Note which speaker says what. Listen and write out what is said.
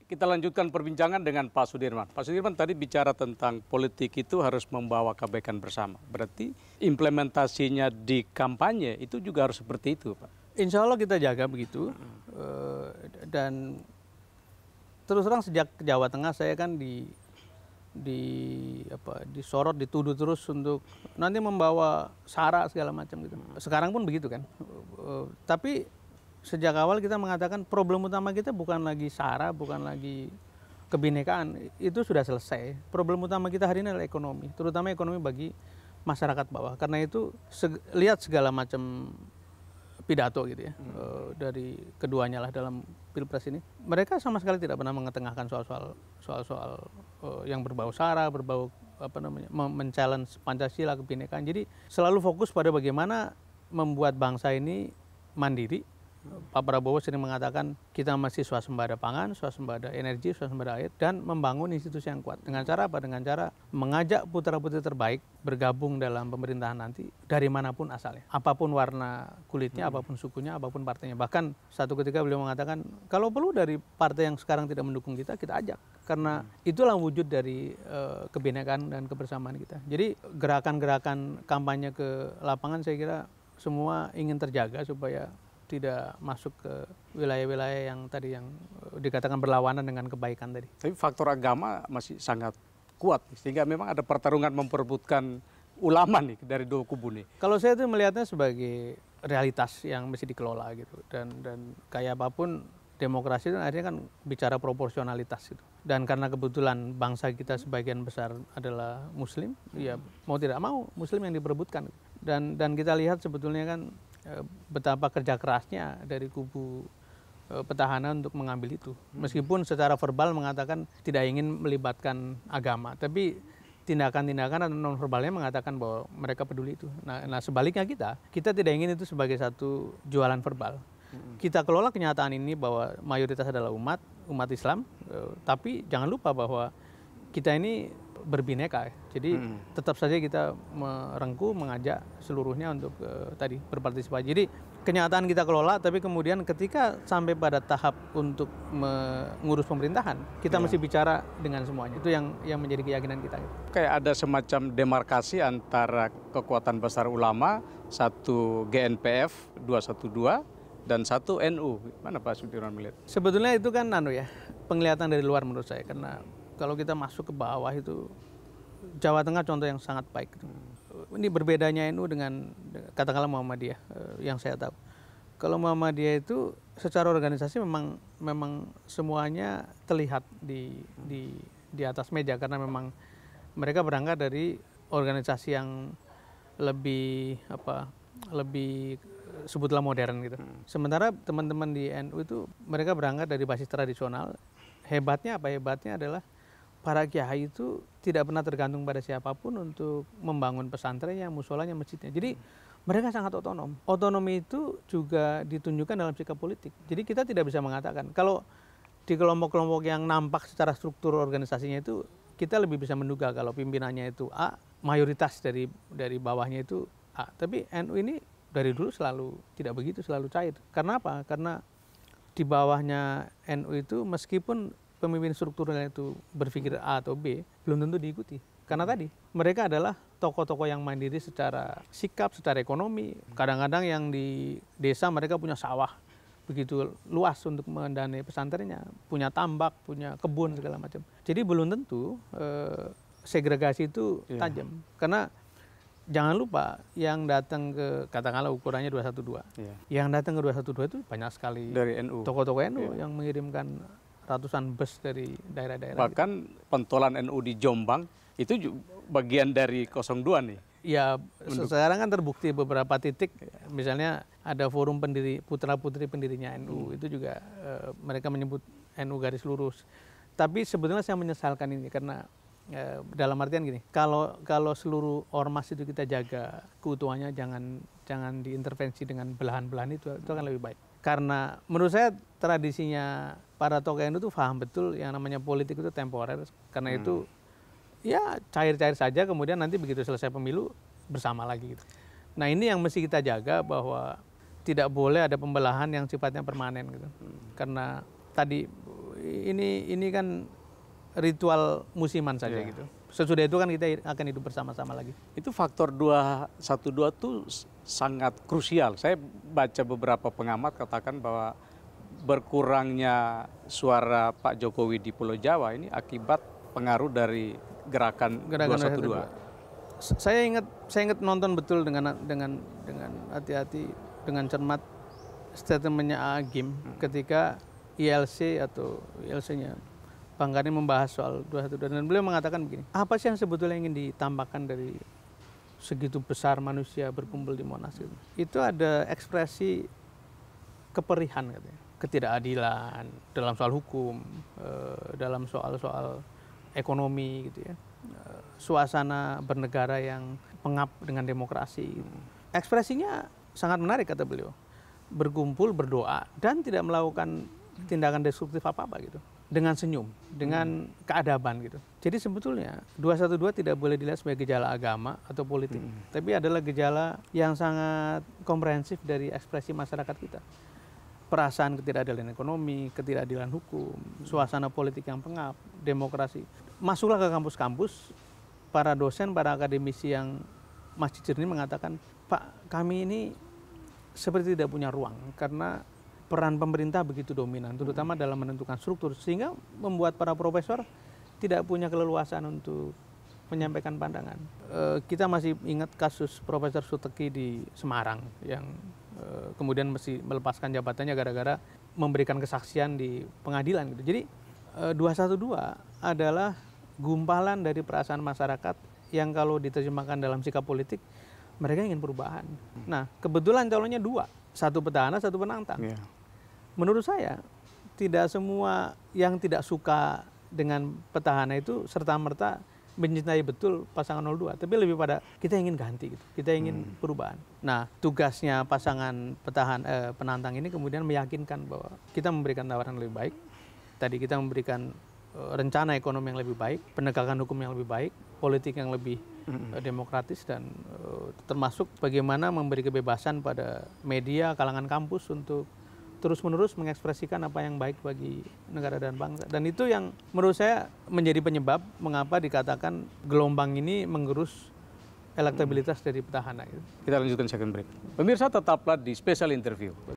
Speaker 1: kita lanjutkan perbincangan dengan Pak Sudirman. Pak Sudirman tadi bicara tentang politik itu harus membawa kebaikan bersama. Berarti implementasinya di kampanye itu juga harus seperti itu, Pak.
Speaker 2: Insya Allah kita jaga begitu. Dan terus terang sejak Jawa Tengah saya kan disorot, dituduh terus untuk nanti membawa SARA segala macam gitu. Sekarang pun begitu kan. Tapi sejak awal kita mengatakan problem utama kita bukan lagi SARA, bukan lagi kebinekaan, itu sudah selesai. Problem utama kita hari ini adalah ekonomi, terutama ekonomi bagi masyarakat bawah. Karena itu lihat segala macam pidato gitu ya, dari keduanya lah dalam Pilpres ini. Mereka sama sekali tidak pernah mengetengahkan soal-soal yang berbau SARA, berbau men-challenge Pancasila, kebinekaan. Jadi selalu fokus pada bagaimana membuat bangsa ini mandiri. Pak Prabowo sering mengatakan kita masih swasembada pangan, swasembada energi, swasembada air, dan membangun institusi yang kuat. Dengan cara apa? Dengan cara mengajak putra-putri terbaik bergabung dalam pemerintahan nanti dari manapun asalnya. Apapun warna kulitnya, apapun sukunya, apapun partainya. Bahkan satu ketika beliau mengatakan kalau perlu dari partai yang sekarang tidak mendukung kita ajak. Karena itulah wujud dari kebinekaan dan kebersamaan kita. Jadi gerakan-gerakan kampanye ke lapangan saya kira semua ingin terjaga supaya tidak masuk ke wilayah-wilayah yang tadi yang dikatakan berlawanan dengan kebaikan tadi.
Speaker 1: Tapi faktor agama masih sangat kuat, sehingga memang ada pertarungan memperebutkan ulama nih dari dua kubu nih.
Speaker 2: Kalau saya itu melihatnya sebagai realitas yang mesti dikelola gitu, dan kayak apapun demokrasi itu akhirnya kan bicara proporsionalitas gitu. Dan karena kebetulan bangsa kita sebagian besar adalah Muslim, ya mau tidak mau Muslim yang diperebutkan. Dan kita lihat sebetulnya kan betapa kerja kerasnya dari kubu petahana untuk mengambil itu. Meskipun secara verbal mengatakan tidak ingin melibatkan agama, tapi tindakan-tindakan atau non-verbalnya mengatakan bahwa mereka peduli itu. Nah sebaliknya kita tidak ingin itu sebagai satu jualan verbal. Kita kelola kenyataan ini bahwa mayoritas adalah umat Islam, tapi jangan lupa bahwa kita ini berbineka, jadi tetap saja kita merengkuh, mengajak seluruhnya untuk tadi berpartisipasi. Jadi kenyataan kita kelola, tapi kemudian ketika sampai pada tahap untuk mengurus pemerintahan, kita mesti bicara dengan semuanya. Itu yang menjadi keyakinan kita.
Speaker 1: Kayak ada semacam demarkasi antara kekuatan besar ulama, satu GNPF 212 dan satu NU. Mana Pak Sudirman melihat?
Speaker 2: Sebetulnya itu kan penglihatan dari luar menurut saya, karena kalau kita masuk ke bawah itu Jawa Tengah contoh yang sangat baik. Ini berbedanya NU dengan katakanlah Muhammadiyah yang saya tahu. Kalau Muhammadiyah itu secara organisasi memang semuanya terlihat di atas meja, karena memang mereka berangkat dari organisasi yang lebih sebutlah modern gitu. Sementara teman-teman di NU itu mereka berangkat dari basis tradisional. Hebatnya adalah para kiai itu tidak pernah tergantung pada siapapun untuk membangun pesantrennya, musolanya, masjidnya. Jadi mereka sangat otonom. Otonomi itu juga ditunjukkan dalam sikap politik. Jadi kita tidak bisa mengatakan kalau di kelompok-kelompok yang nampak secara struktur organisasinya itu kita lebih bisa menduga kalau pimpinannya itu A, mayoritas dari bawahnya itu A. Tapi NU ini dari dulu selalu tidak begitu, selalu cair. Karena apa? Karena di bawahnya NU itu meskipun pemimpin strukturnya itu berpikir A atau B, belum tentu diikuti. Karena tadi, mereka adalah tokoh-tokoh yang mandiri secara sikap, secara ekonomi. Kadang-kadang yang di desa mereka punya sawah begitu luas untuk mendanai pesantrennya, punya tambak, punya kebun, segala macam. Jadi belum tentu segregasi itu tajam. Karena jangan lupa yang datang ke, katakanlah ukurannya 212. Yang datang ke 212 itu banyak sekali
Speaker 1: dari NU.
Speaker 2: Tokoh-tokoh NU yang mengirimkan ratusan bus dari daerah-daerah.
Speaker 1: Bahkan pentolan NU di Jombang itu bagian dari 02 nih.
Speaker 2: Ya, sekarang kan terbukti beberapa titik, misalnya ada forum putra-putri pendirinya NU, itu juga mereka menyebut NU garis lurus. Tapi sebetulnya saya menyesalkan ini karena dalam artian gini, kalau seluruh ormas itu kita jaga keutuhannya, jangan diintervensi dengan belahan-belahan itu akan lebih baik. Karena menurut saya tradisinya para tokoh NU itu paham betul yang namanya politik itu temporer. Karena itu ya cair-cair saja, kemudian nanti begitu selesai pemilu bersama lagi gitu. Nah ini yang mesti kita jaga, bahwa tidak boleh ada pembelahan yang sifatnya permanen gitu. Karena tadi ini kan ritual musiman saja gitu. Sesudah itu kan kita akan hidup bersama-sama lagi.
Speaker 1: Itu faktor 212 itu sangat krusial. Saya baca beberapa pengamat katakan bahwa berkurangnya suara Pak Jokowi di Pulau Jawa ini akibat pengaruh dari gerakan 212.
Speaker 2: Saya ingat nonton betul dengan hati-hati, dengan cermat statementnya Agim ketika ILC atau ILC-nya Bang Karni membahas soal 212 dan beliau mengatakan begini, apa sih yang sebetulnya ingin ditambahkan dari segitu besar manusia berkumpul di Monas itu? Itu ada ekspresi keperihan katanya, ketidakadilan dalam soal hukum, dalam soal ekonomi gitu ya, suasana bernegara yang pengap dengan demokrasi. Ekspresinya sangat menarik kata beliau, berkumpul berdoa dan tidak melakukan tindakan destruktif apa-apa gitu, dengan senyum, dengan keadaban gitu. Jadi sebetulnya 212 tidak boleh dilihat sebagai gejala agama atau politik, tapi adalah gejala yang sangat komprehensif dari ekspresi masyarakat kita. Perasaan ketidakadilan ekonomi, ketidakadilan hukum, suasana politik yang pengap, demokrasi. Masuklah ke kampus-kampus, para dosen, para akademisi yang masih jernih mengatakan, Pak, kami ini seperti tidak punya ruang karena peran pemerintah begitu dominan, terutama dalam menentukan struktur, sehingga membuat para profesor tidak punya keleluasan untuk menyampaikan pandangan. Kita masih ingat kasus Profesor Suteki di Semarang yang kemudian mesti melepaskan jabatannya gara-gara memberikan kesaksian di pengadilan gitu. Jadi 212 adalah gumpalan dari perasaan masyarakat yang kalau diterjemahkan dalam sikap politik, mereka ingin perubahan. Nah, kebetulan calonnya dua, satu petahana, satu penantang. Menurut saya, tidak semua yang tidak suka dengan petahana itu serta-merta mencintai betul pasangan 02, tapi lebih pada kita ingin ganti gitu, kita ingin perubahan. Nah, tugasnya pasangan penantang ini kemudian meyakinkan bahwa kita memberikan tawaran lebih baik. Tadi kita memberikan rencana ekonomi yang lebih baik, penegakan hukum yang lebih baik, politik yang lebih demokratis, dan termasuk bagaimana memberi kebebasan pada media, kalangan kampus untuk terus-menerus mengekspresikan apa yang baik bagi negara dan bangsa. Dan itu yang menurut saya menjadi penyebab mengapa dikatakan gelombang ini menggerus elektabilitas dari petahana.
Speaker 1: Kita lanjutkan second break. Pemirsa, tetaplah di Special Interview.